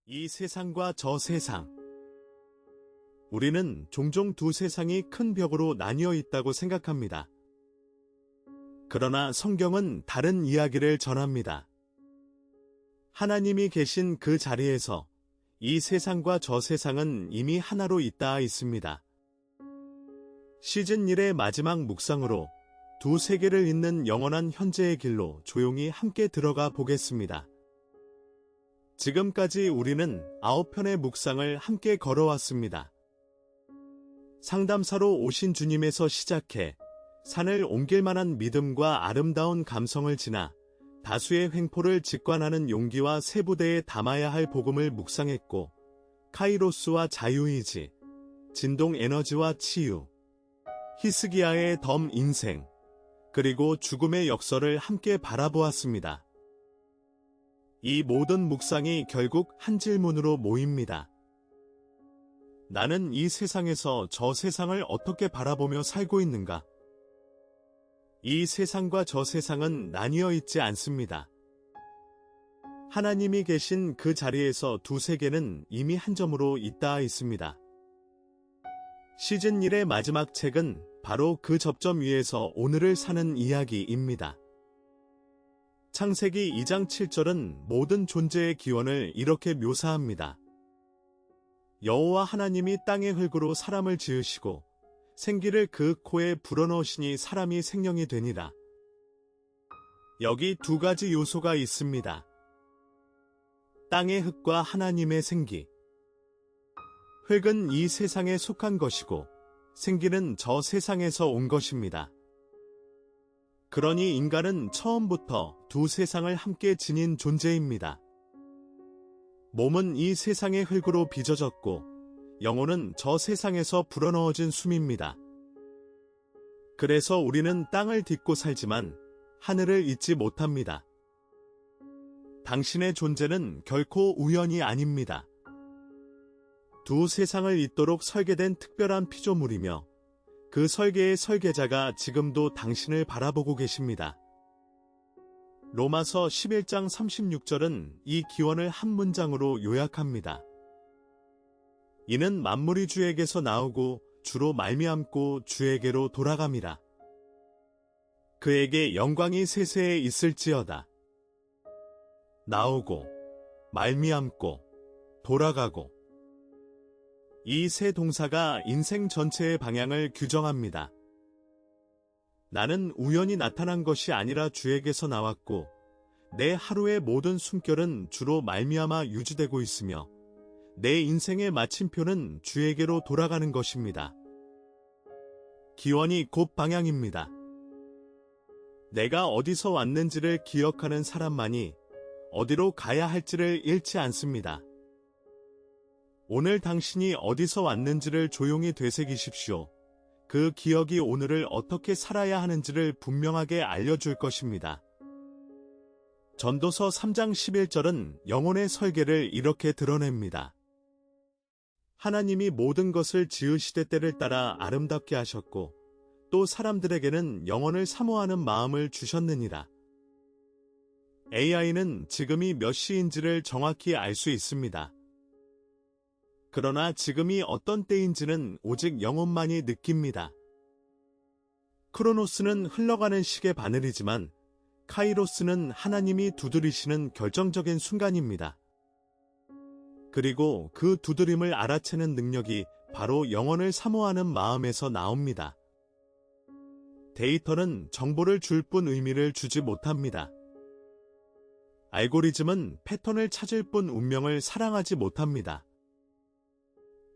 이 세상과 저 세상. 우리는 종종 두 세상이 큰 벽으로 나뉘어 있다고 생각합니다. 그러나 성경은 다른 이야기를 전합니다. 하나님이 계신 그 자리에서 이 세상과 저 세상은 이미 하나로 잇닿아 있습니다. 시즌 1의 마지막 묵상으로 두 세계를 잇는 영원한 현재의 길로 조용히 함께 들어가 보겠습니다. 지금까지 우리는 9편의 묵상을 함께 걸어왔습니다. 상담사로 오신 주님에서 시작해 산을 옮길 만한 믿음과 아름다운 감성을 지나 다수의 횡포를 직관하는 용기와 세부대에 담아야 할 복음을 묵상했고, 카이로스와 자유의지, 진동 에너지와 치유, 히스기야의 덤 인생, 그리고 죽음의 역설을 함께 바라보았습니다. 이 모든 묵상이 결국 한 질문으로 모입니다. 나는 이 세상에서 저 세상을 어떻게 바라보며 살고 있는가? 이 세상과 저 세상은 나뉘어 있지 않습니다. 하나님이 계신 그 자리에서 두 세계는 이미 한 점으로 잇닿아 있습니다. 시즌 1의 마지막 책은 바로 그 접점 위에서 오늘을 사는 이야기입니다. 창세기 2장 7절은 모든 존재의 기원을 이렇게 묘사합니다. 여호와 하나님이 땅의 흙으로 사람을 지으시고 생기를 그 코에 불어넣으시니 사람이 생명이 되니라. 여기 두 가지 요소가 있습니다. 땅의 흙과 하나님의 생기. 흙은 이 세상에 속한 것이고 생기는 저 세상에서 온 것입니다. 그러니 인간은 처음부터 두 세상을 함께 지닌 존재입니다. 몸은 이 세상의 흙으로 빚어졌고 영혼은 저 세상에서 불어넣어진 숨입니다. 그래서 우리는 땅을 딛고 살지만 하늘을 잊지 못합니다. 당신의 존재는 결코 우연이 아닙니다. 두 세상을 잇도록 설계된 특별한 피조물이며 그 설계의 설계자가 지금도 당신을 바라보고 계십니다. 로마서 11장 36절은 이 기원을 한 문장으로 요약합니다. 이는 만물이 주에게서 나오고 주로 말미암고 주에게로 돌아감이라. 그에게 영광이 세세에 있을지어다. 나오고 말미암고 돌아가고. 이 세 동사가 인생 전체의 방향을 규정합니다. 나는 우연히 나타난 것이 아니라 주에게서 나왔고 내 하루의 모든 숨결은 주로 말미암아 유지되고 있으며 내 인생의 마침표는 주에게로 돌아가는 것입니다. 기원이 곧 방향입니다. 내가 어디서 왔는지를 기억하는 사람만이 어디로 가야 할지를 잃지 않습니다. 오늘 당신이 어디서 왔는지를 조용히 되새기십시오. 그 기억이 오늘을 어떻게 살아야 하는지를 분명하게 알려줄 것입니다. 전도서 3장 11절은 영혼의 설계를 이렇게 드러냅니다. 하나님이 모든 것을 지으시되 때를 따라 아름답게 하셨고 또 사람들에게는 영혼을 사모하는 마음을 주셨느니라. AI는 지금이 몇 시인지를 정확히 알 수 있습니다. 그러나 지금이 어떤 때인지는 오직 영혼만이 느낍니다. 크로노스는 흘러가는 시계 바늘이지만 카이로스는 하나님이 두드리시는 결정적인 순간입니다. 그리고 그 두드림을 알아채는 능력이 바로 영혼을 사모하는 마음에서 나옵니다. 데이터는 정보를 줄 뿐 의미를 주지 못합니다. 알고리즘은 패턴을 찾을 뿐 운명을 사랑하지 못합니다.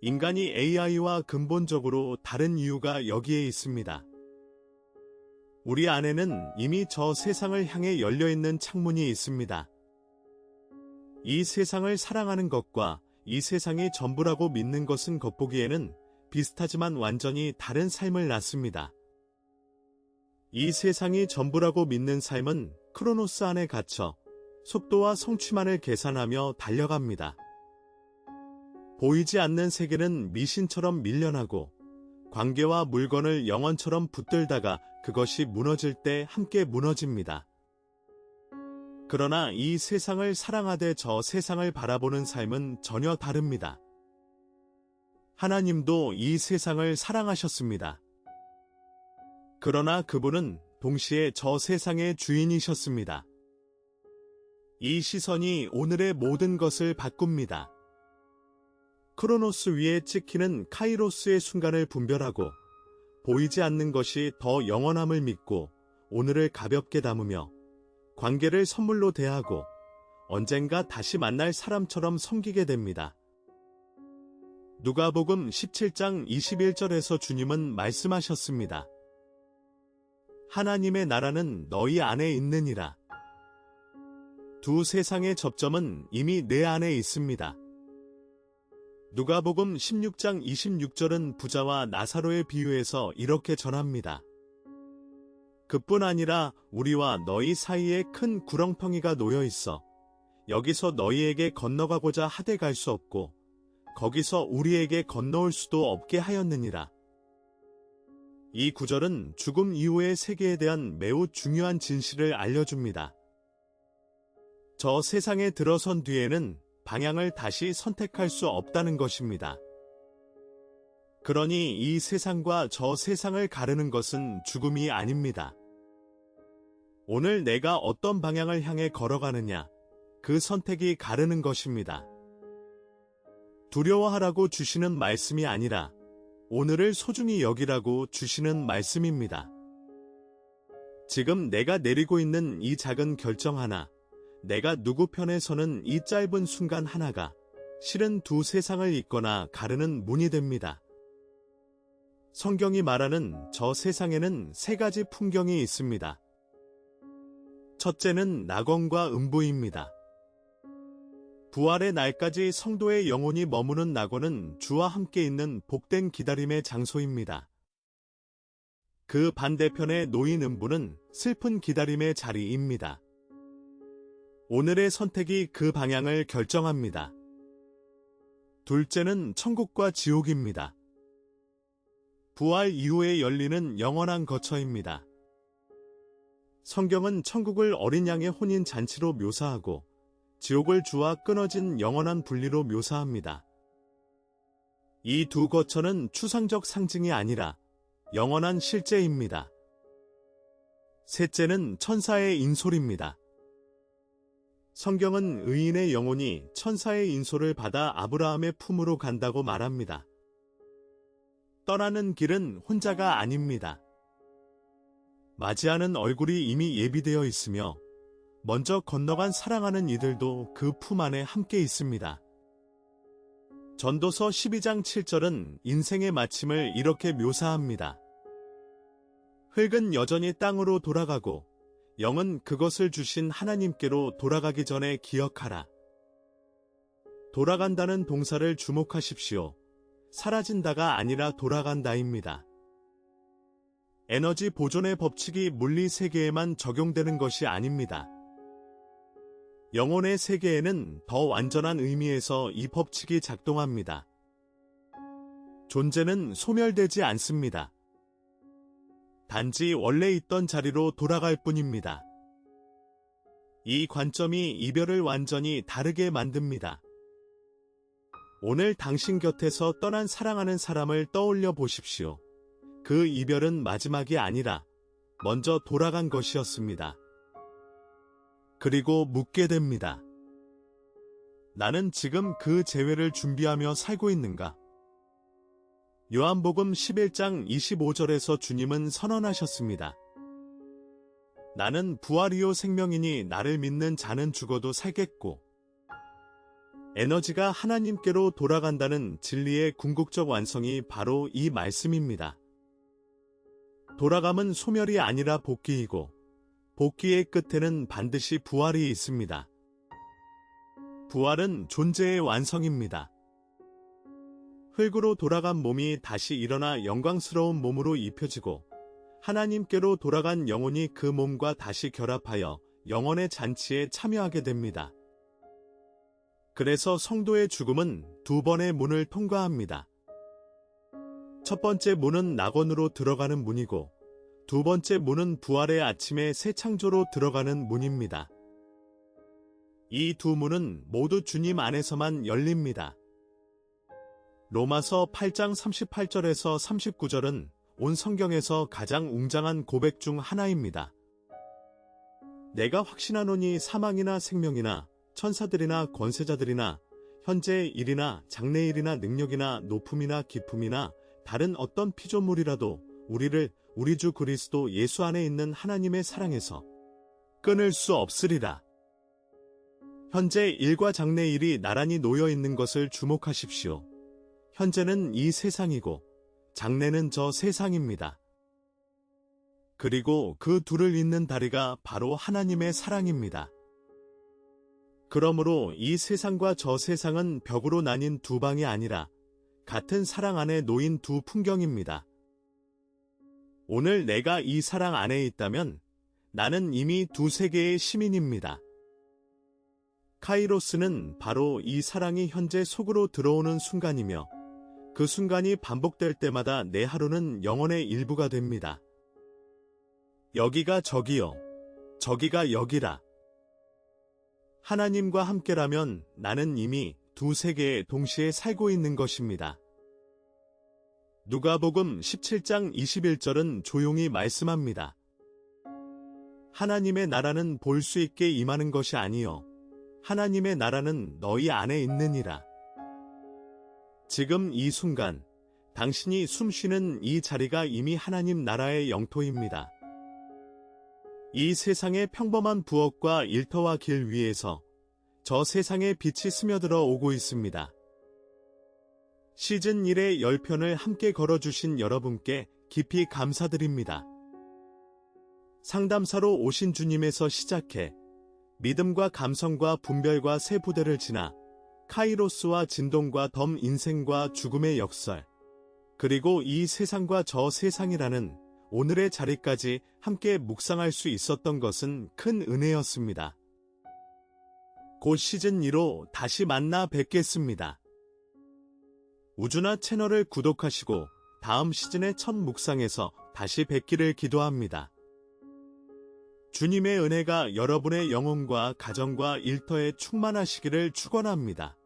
인간이 AI와 근본적으로 다른 이유가 여기에 있습니다. 우리 안에는 이미 저 세상을 향해 열려있는 창문이 있습니다. 이 세상을 사랑하는 것과 이 세상이 전부라고 믿는 것은 겉보기에는 비슷하지만 완전히 다른 삶을 낳습니다. 이 세상이 전부라고 믿는 삶은 크로노스 안에 갇혀 속도와 성취만을 계산하며 달려갑니다. 보이지 않는 세계는 미신처럼 밀려나고 관계와 물건을 영원처럼 붙들다가 그것이 무너질 때 함께 무너집니다. 그러나 이 세상을 사랑하되 저 세상을 바라보는 삶은 전혀 다릅니다. 하나님도 이 세상을 사랑하셨습니다. 그러나 그분은 동시에 저 세상의 주인이셨습니다. 이 시선이 오늘의 모든 것을 바꿉니다. 크로노스 위에 찍히는 카이로스의 순간을 분별하고 보이지 않는 것이 더 영원함을 믿고 오늘을 가볍게 담으며 관계를 선물로 대하고 언젠가 다시 만날 사람처럼 섬기게 됩니다. 누가복음 17장 21절에서 주님은 말씀하셨습니다. 하나님의 나라는 너희 안에 있느니라. 두 세상의 접점은 이미 내 안에 있습니다. 누가복음 16장 26절은 부자와 나사로의 비유에서 이렇게 전합니다. 그뿐 아니라 우리와 너희 사이에 큰 구렁텅이가 놓여 있어 여기서 너희에게 건너가고자 하되 갈 수 없고 거기서 우리에게 건너올 수도 없게 하였느니라. 이 구절은 죽음 이후의 세계에 대한 매우 중요한 진실을 알려줍니다. 저 세상에 들어선 뒤에는 방향을 다시 선택할 수 없다는 것입니다. 그러니 이 세상과 저 세상을 가르는 것은 죽음이 아닙니다. 오늘 내가 어떤 방향을 향해 걸어가느냐, 그 선택이 가르는 것입니다. 두려워하라고 주시는 말씀이 아니라 오늘을 소중히 여기라고 주시는 말씀입니다. 지금 내가 내리고 있는 이 작은 결정 하나, 내가 누구 편에 서는 이 짧은 순간 하나가 실은 두 세상을 잇거나 가르는 문이 됩니다. 성경이 말하는 저 세상에는 세 가지 풍경이 있습니다. 첫째는 낙원과 음부입니다. 부활의 날까지 성도의 영혼이 머무는 낙원은 주와 함께 있는 복된 기다림의 장소입니다. 그 반대편에 놓인 음부는 슬픈 기다림의 자리입니다. 오늘의 선택이 그 방향을 결정합니다. 둘째는 천국과 지옥입니다. 부활 이후에 열리는 영원한 거처입니다. 성경은 천국을 어린 양의 혼인 잔치로 묘사하고 지옥을 주와 끊어진 영원한 분리로 묘사합니다. 이 두 거처는 추상적 상징이 아니라 영원한 실제입니다. 셋째는 천사의 인솔입니다. 성경은 의인의 영혼이 천사의 인솔을 받아 아브라함의 품으로 간다고 말합니다. 떠나는 길은 혼자가 아닙니다. 맞이하는 얼굴이 이미 예비되어 있으며 먼저 건너간 사랑하는 이들도 그 품 안에 함께 있습니다. 전도서 12장 7절은 인생의 마침을 이렇게 묘사합니다. 흙은 여전히 땅으로 돌아가고 영은 그것을 주신 하나님께로 돌아가기 전에 기억하라. 돌아간다는 동사를 주목하십시오. 사라진다가 아니라 돌아간다입니다. 에너지 보존의 법칙이 물리 세계에만 적용되는 것이 아닙니다. 영혼의 세계에는 더 완전한 의미에서 이 법칙이 작동합니다. 존재는 소멸되지 않습니다. 단지 원래 있던 자리로 돌아갈 뿐입니다. 이 관점이 이별을 완전히 다르게 만듭니다. 오늘 당신 곁에서 떠난 사랑하는 사람을 떠올려 보십시오. 그 이별은 마지막이 아니라 먼저 돌아간 것이었습니다. 그리고 묻게 됩니다. 나는 지금 그 재회를 준비하며 살고 있는가? 요한복음 11장 25절에서 주님은 선언하셨습니다. 나는 부활이요 생명이니 나를 믿는 자는 죽어도 살겠고 에너지가 하나님께로 돌아간다는 진리의 궁극적 완성이 바로 이 말씀입니다. 돌아감은 소멸이 아니라 복귀이고 복귀의 끝에는 반드시 부활이 있습니다. 부활은 존재의 완성입니다. 흙으로 돌아간 몸이 다시 일어나 영광스러운 몸으로 입혀지고 하나님께로 돌아간 영혼이 그 몸과 다시 결합하여 영혼의 잔치에 참여하게 됩니다. 그래서 성도의 죽음은 두 번의 문을 통과합니다. 첫 번째 문은 낙원으로 들어가는 문이고 두 번째 문은 부활의 아침에 새 창조로 들어가는 문입니다. 이 두 문은 모두 주님 안에서만 열립니다. 로마서 8장 38절에서 39절은 온 성경에서 가장 웅장한 고백 중 하나입니다. 내가 확신하노니 사망이나 생명이나 천사들이나 권세자들이나 현재의 일이나 장래일이나 능력이나 높음이나 깊음이나 다른 어떤 피조물이라도 우리를 우리 주 그리스도 예수 안에 있는 하나님의 사랑에서 끊을 수 없으리라. 현재 일과 장래일이 나란히 놓여 있는 것을 주목하십시오. 현재는 이 세상이고 장래는 저 세상입니다. 그리고 그 둘을 잇는 다리가 바로 하나님의 사랑입니다. 그러므로 이 세상과 저 세상은 벽으로 나뉜 두 방이 아니라 같은 사랑 안에 놓인 두 풍경입니다. 오늘 내가 이 사랑 안에 있다면 나는 이미 두 세계의 시민입니다. 카이로스는 바로 이 사랑이 현재 속으로 들어오는 순간이며 그 순간이 반복될 때마다 내 하루는 영혼의 일부가 됩니다. 여기가 저기요, 저기가 여기라. 하나님과 함께라면 나는 이미 두 세계에 동시에 살고 있는 것입니다. 누가복음 17장 21절은 조용히 말씀합니다. 하나님의 나라는 볼 수 있게 임하는 것이 아니요 하나님의 나라는 너희 안에 있느니라. 지금 이 순간 당신이 숨쉬는 이 자리가 이미 하나님 나라의 영토입니다. 이 세상의 평범한 부엌과 일터와 길 위에서 저 세상의 빛이 스며들어 오고 있습니다. 시즌 1의 10편을 함께 걸어주신 여러분께 깊이 감사드립니다. 상담사로 오신 주님에서 시작해 믿음과 감성과 분별과 세 부대를 지나 카이로스와 진동과 덤 인생과 죽음의 역설, 그리고 이 세상과 저 세상이라는 오늘의 자리까지 함께 묵상할 수 있었던 것은 큰 은혜였습니다. 곧 시즌 2로 다시 만나 뵙겠습니다. 우주나 채널을 구독하시고 다음 시즌의 첫 묵상에서 다시 뵙기를 기도합니다. 주님의 은혜가 여러분의 영혼과 가정과 일터에 충만하시기를 축원합니다.